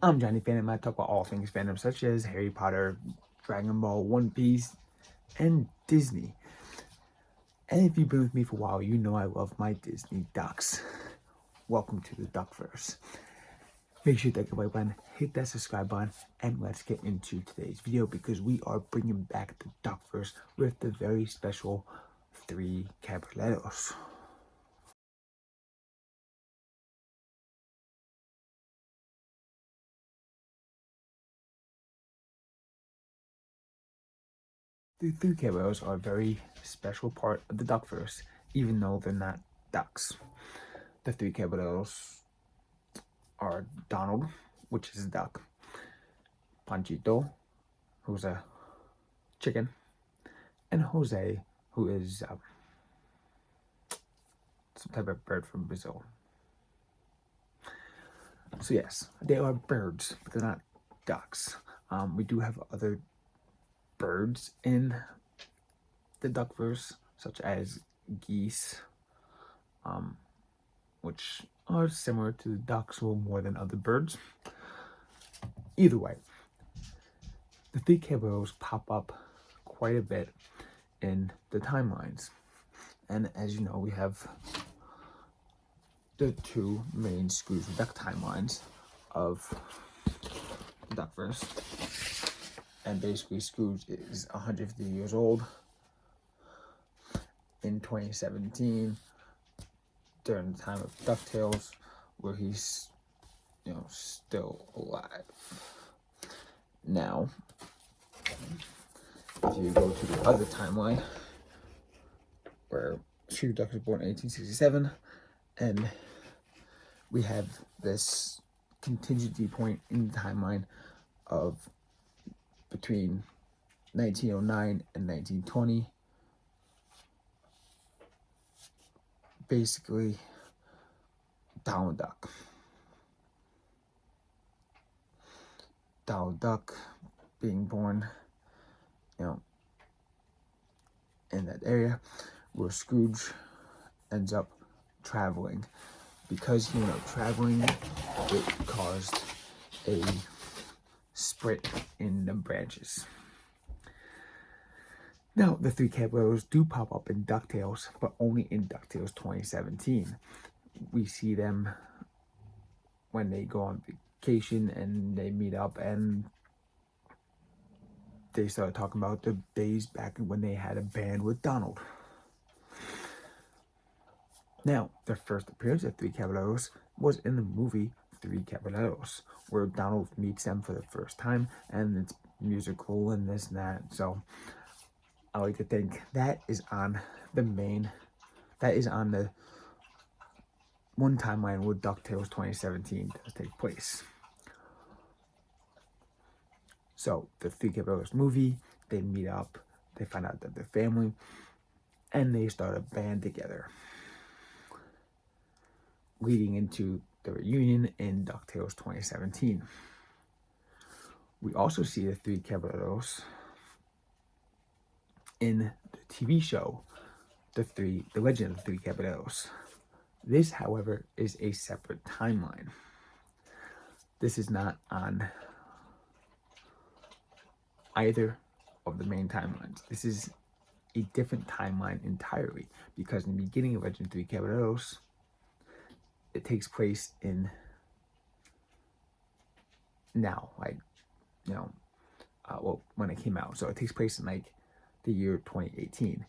I'm Johnny Phantom. I talk about all things fandom, such as Harry Potter, Dragon Ball, One Piece, and Disney. And if you've been with me for a while, you know I love my Disney ducks. Welcome to the Duckverse. Make sure you hit that like button, hit that subscribe button, and let's get into today's video because we are bringing back the Duckverse with the very special Three Caballeros. The Three Caballeros are a very special part of the Duckverse, even though they're not ducks. The Three Caballeros are Donald, which is a duck, Panchito, who's a chicken, and Jose, who is some type of bird from Brazil. So yes, they are birds, but they're not ducks. We do have other birds in the Duckverse, such as geese, which are similar to the ducks or more than other birds. Either way, the Three Caballeros pop up quite a bit in the timelines. And as you know, we have the two main Scrooge McDuck timelines of Duckverse. And basically, Scrooge is 150 years old in 2017 during the time of DuckTales, where he's, still alive. Now, if you go to the other timeline, where Scrooge McDuck was born in 1867, and we have this contingency point in the timeline of between 1909 and 1920. Basically, Donald Duck. Donald Duck being born, in that area where Scrooge ends up traveling. Because he went out traveling, it caused a split in the branches. Now, the Three Caballeros do pop up in DuckTales, but only in DuckTales 2017. We see them when they go on vacation and they meet up and they start talking about the days back when they had a band with Donald. Now, their first appearance of Three Caballeros was in the movie Three Caballeros, where Donald meets them for the first time, and it's musical and this and that. So I like to think that is on the one timeline where DuckTales 2017 does take place. So the Three Caballeros movie, they meet up, they find out that they're family, and they start a band together, leading into the reunion in DuckTales 2017. We also see the Three Caballeros in the TV show, The Legend of the Three Caballeros. This, however, is a separate timeline. This is not on either of the main timelines. This is a different timeline entirely, because in the beginning of Legend of the Three Caballeros, it takes place in now, when it came out. So it takes place in the year 2018.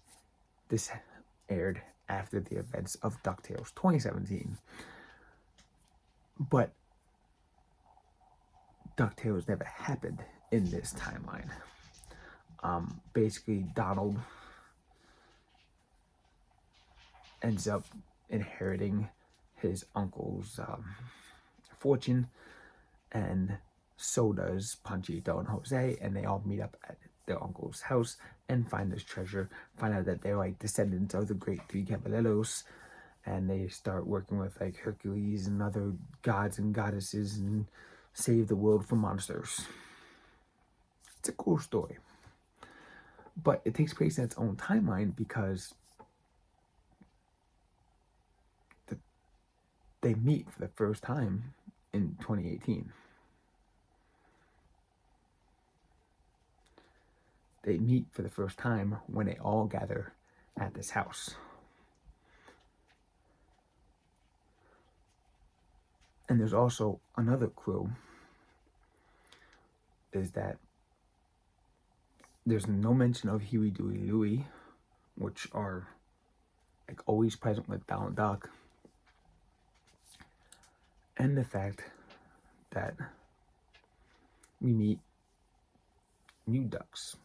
This aired after the events of DuckTales 2017. But DuckTales never happened in this timeline. Basically, Donald ends up inheriting his uncle's fortune, and so does Panchito and Jose, and they all meet up at their uncle's house and find this treasure, find out that they're descendants of the great Three Caballeros, and they start working with Hercules and other gods and goddesses and save the world from monsters. It's a cool story. But it takes place in its own timeline because they meet for the first time in 2018. they meet for the first time when they all gather at this house. And there's also another clue, is that there's no mention of Huey, Dewey, Louie, which are like always present with Donald Duck, and the fact that we meet new ducks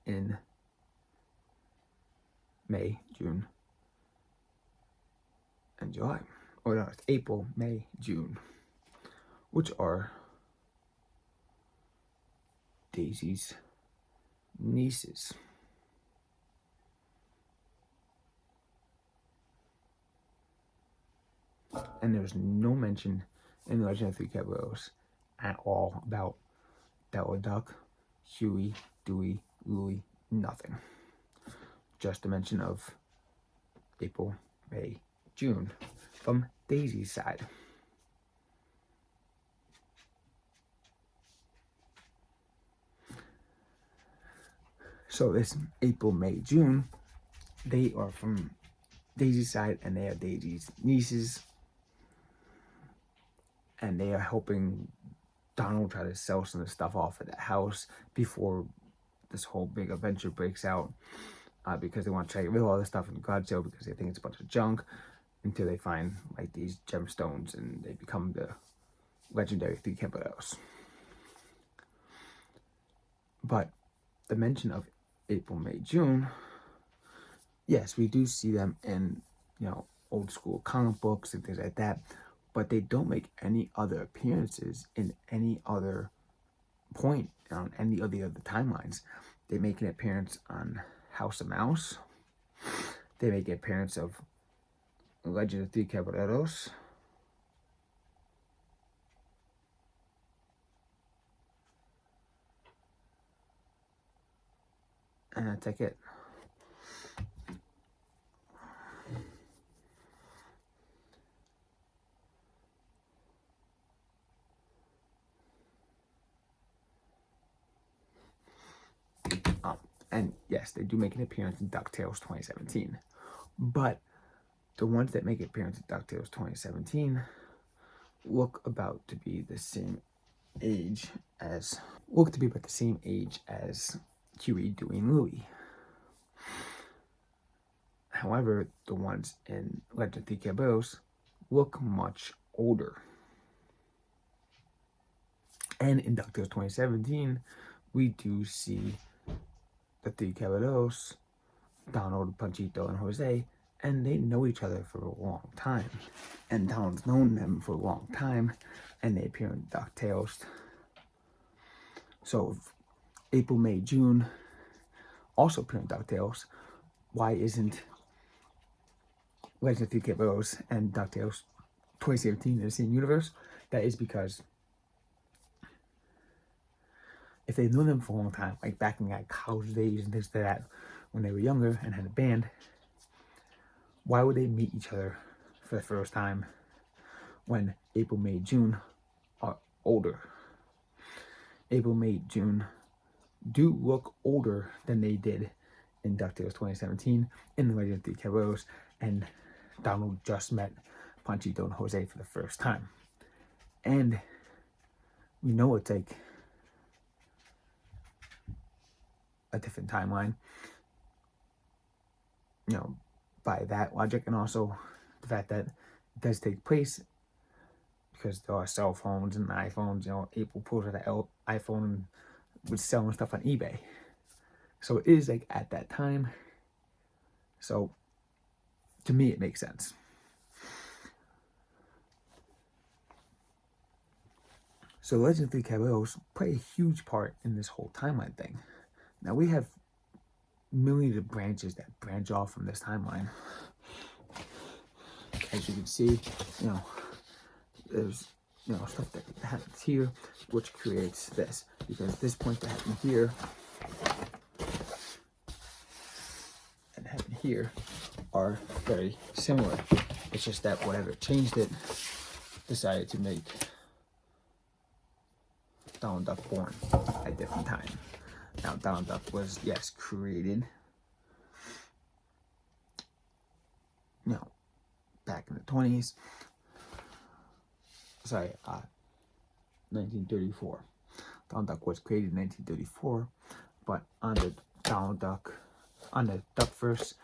in May, June, and July. Or no, it's April, May, June, which are Daisy's nieces. And there's no mention in the Legend of Three Caballeros at all about Donald Duck, Huey, Dewey, Louie, nothing. Just a mention of April, May, June from Daisy's side. So this April, May, June, they are from Daisy's side, and they are Daisy's nieces, and they are helping Donald try to sell some of the stuff off at the house before this whole big adventure breaks out, because they want to try to get rid of all this stuff in the garage sale because they think it's a bunch of junk, until they find like these gemstones and they become the legendary Three Caballeros. But the mention of April, May, June, yes, we do see them in, you know, old school comic books and things like that, but they don't make any other appearances in any other point on any of the other timelines. They make an appearance on House of Mouse. They make an appearance of Legend of Three Caballeros. And that's like it. And yes, they do make an appearance in DuckTales 2017. But the ones that make an appearance in DuckTales 2017 look about to be the same age as Huey, Dewey, and Louie. However, the ones in Legend of Three Caballeros look much older. And in DuckTales 2017, we do see the Three Caballeros, Donald, Panchito, and Jose, and they know each other for a long time. And Donald's known them for a long time, and they appear in DuckTales. So if April, May, June also appear in DuckTales, why isn't Legend of Three Caballeros and DuckTales 2017 in the same universe? That is because if they've known them for a long time, like back in like college days and things like that, when they were younger and had a band, why would they meet each other for the first time when April, May, June are older? April, May, June do look older than they did in DuckTales 2017 in the Legend of Three Caballeros, and Donald just met Panchito and Jose for the first time. And we know it's like a different timeline, you know, by that logic, and also the fact that it does take place because there are cell phones and iPhones. You know, April pulls out an iPhone and was selling stuff on eBay, so it is like at that time. So to me, it makes sense. So Legend of Three Caballeros play a huge part in this whole timeline thing. Now we have millions of branches that branch off from this timeline. As you can see, you know, there's, you know, stuff that happens here, which creates this, because this point that happened here and happened here are very similar. It's just that whatever changed it decided to make Donald Duck born at a different time. Now, Donald Duck was, yes, created, back in the 20s. Sorry, 1934. Donald Duck was created in 1934, but on the Duckverse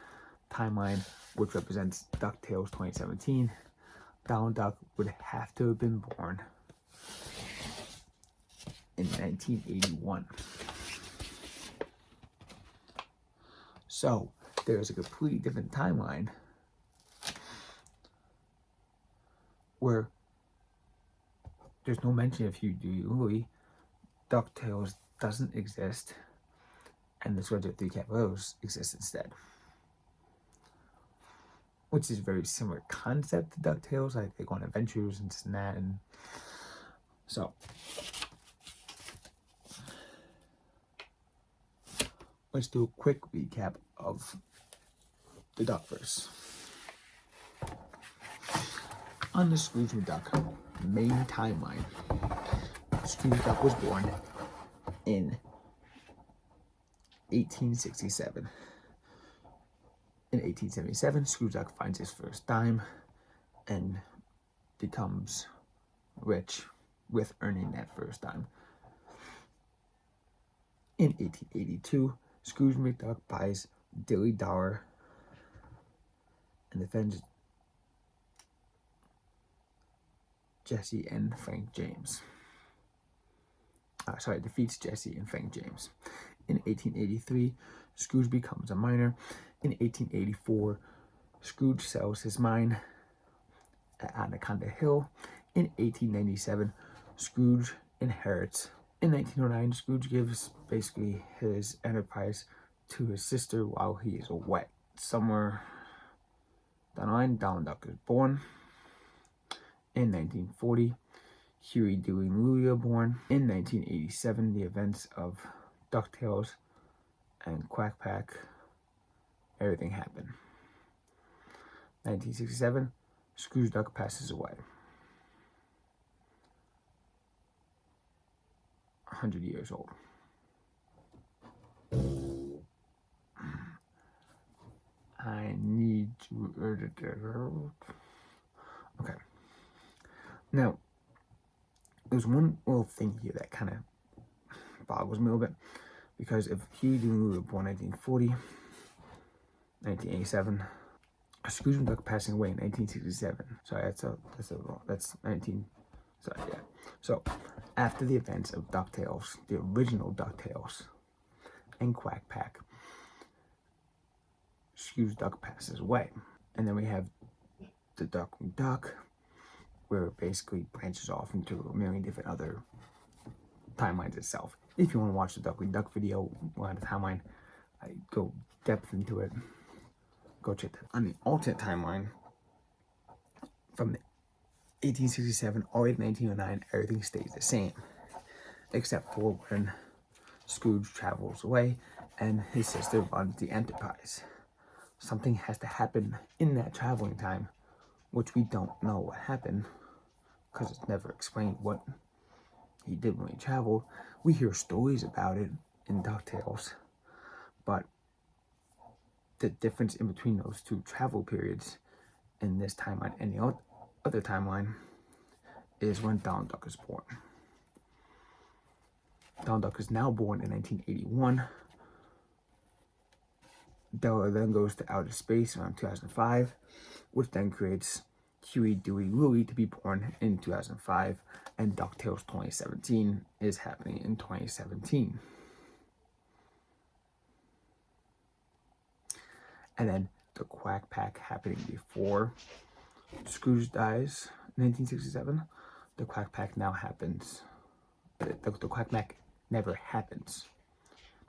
timeline, which represents DuckTales 2017, Donald Duck would have to have been born in 1981. So there's a completely different timeline where there's no mention of Huey, Dewey, Louie. DuckTales doesn't exist, and the Story of Three Caballeros exists instead. Which is a very similar concept to DuckTales, like they go on adventures and this and that, and so let's do a quick recap of the Duckverse. On the Scrooge McDuck main timeline, Scrooge McDuck was born in 1867. In 1877, Scrooge McDuck finds his first dime and becomes rich with earning that first dime. In 1882, Scrooge McDuck buys Dilly Dollar and defends Jesse and Frank James. Defeats Jesse and Frank James. In 1883, Scrooge becomes a miner. In 1884, Scrooge sells his mine at Anaconda Hill. In 1897, Scrooge inherits. In 1909, Scrooge gives basically his enterprise to his sister while he is away. Somewhere down the line, Donald Duck is born. In 1940, Huey, Dewey, and Louie are born. In 1987, the events of DuckTales and Quack Pack, everything happened. 1967, Scrooge Duck passes away. 100 years old. I need to edit that out. Okay. Now, there's one little thing here that kind of boggles me a little bit, because if Huey, Dewey, and Louie were born 1940, 1987, Scrooge McDuck passing away in 1967. Sorry, that's 19. Sorry, yeah. So, after the events of DuckTales, the original DuckTales, and Quack Pack, Scrooge Duck passes away. And then we have the Duck McDuck, where it basically branches off into a million different other timelines itself. If you want to watch the Duck McDuck video on the timeline, I go depth into it. Go check that. On the alternate timeline, from the 1867 all the way to 1909, everything stays the same, except for when Scrooge travels away and his sister runs the enterprise. Something has to happen in that traveling time, which we don't know what happened, because it's never explained what he did when he traveled. We hear stories about it in DuckTales, but the difference in between those two travel periods in this timeline and the other timeline is when Donald Duck is born. Donald Duck is now born in 1981. Della then goes to outer space around 2005, which then creates Huey, Dewey, Louie to be born in 2005, and DuckTales 2017 is happening in 2017. And then the Quack Pack happening before Scrooge dies in 1967. The Quack Pack now happens. The Quack Pack never happens,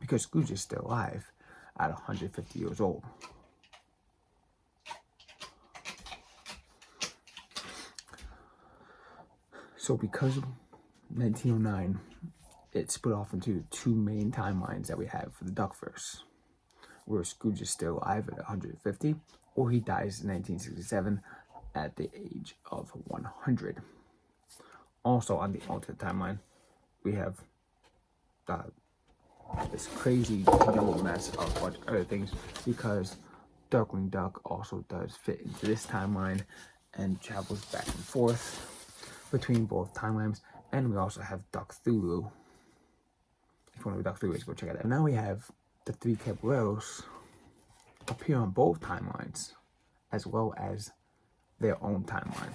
because Scrooge is still alive at 150 years old. So because of 1909, it split off into two main timelines that we have for the Duckverse, where Scrooge is still alive at 150, or he dies in 1967 at the age of 100. Also on the alternate timeline, we have this crazy jumbled mess of a bunch of other things, because Darkwing Duck also does fit into this timeline and travels back and forth between both timelines. And we also have Duck Thulu. If you want to Duck Thulu, go check it out. Now we have the Three Caballeros appear on both timelines, as well as their own timeline.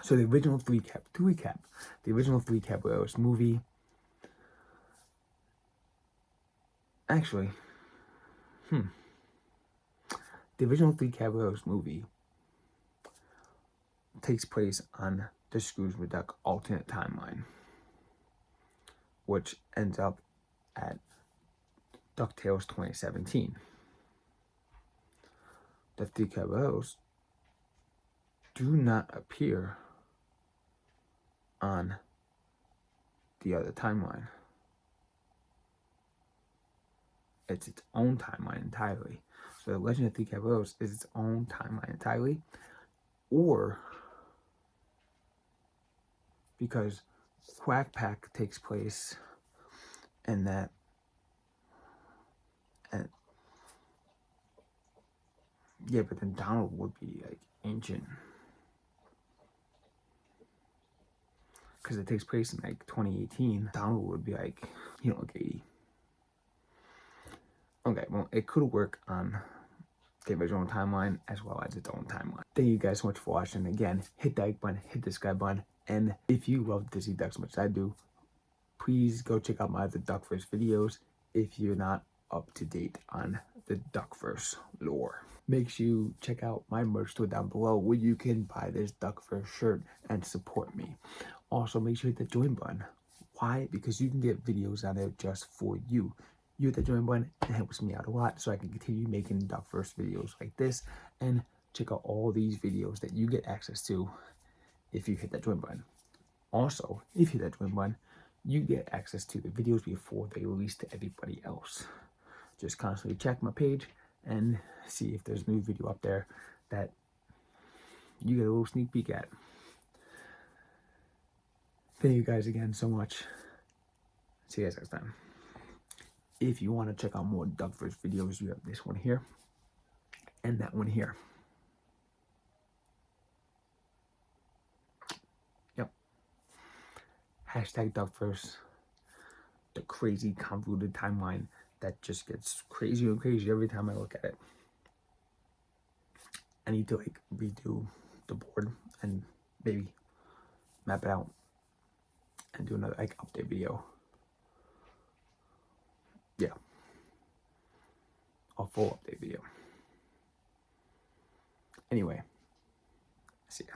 So the original to recap, the original Three Caballeros movie, actually, the original Three Caballeros movie takes place on the Scrooge McDuck alternate timeline, which ends up at DuckTales 2017. The Three Caballeros do not appear on the other timeline. It's its own timeline entirely. So the Legend of Three Caballeros is its own timeline entirely, or because Quack Pack takes place in that, and yeah, but then Donald would be like ancient, because it takes place in like 2018. Donald would be like, like 80. Okay, well, it could work on the original timeline as well as its own timeline. Thank you guys so much for watching. Again, hit the like button, hit the subscribe button, and if you love Disney Ducks as much as I do, please go check out my other Duckverse videos if you're not up to date on the Duckverse lore. Make sure you check out my merch store down below where you can buy this Duckverse shirt and support me. Also, make sure you hit the join button. Why? Because you can get videos on there just for you. You hit the join button, it helps me out a lot so I can continue making Duckverse videos like this, and check out all these videos that you get access to if you hit that join button. Also, if you hit that join button, you get access to the videos before they release to everybody else. Just constantly check my page and see if there's a new video up there that you get a little sneak peek at. Thank you guys again so much. See you guys next time. If you want to check out more Duckverse videos, you have this one here and that one here. Yep. Hashtag Duckverse. The crazy convoluted timeline that just gets crazier and crazier every time I look at it. I need to like redo the board and maybe map it out and do another like update video. Yeah, a full update video. Anyway, see ya.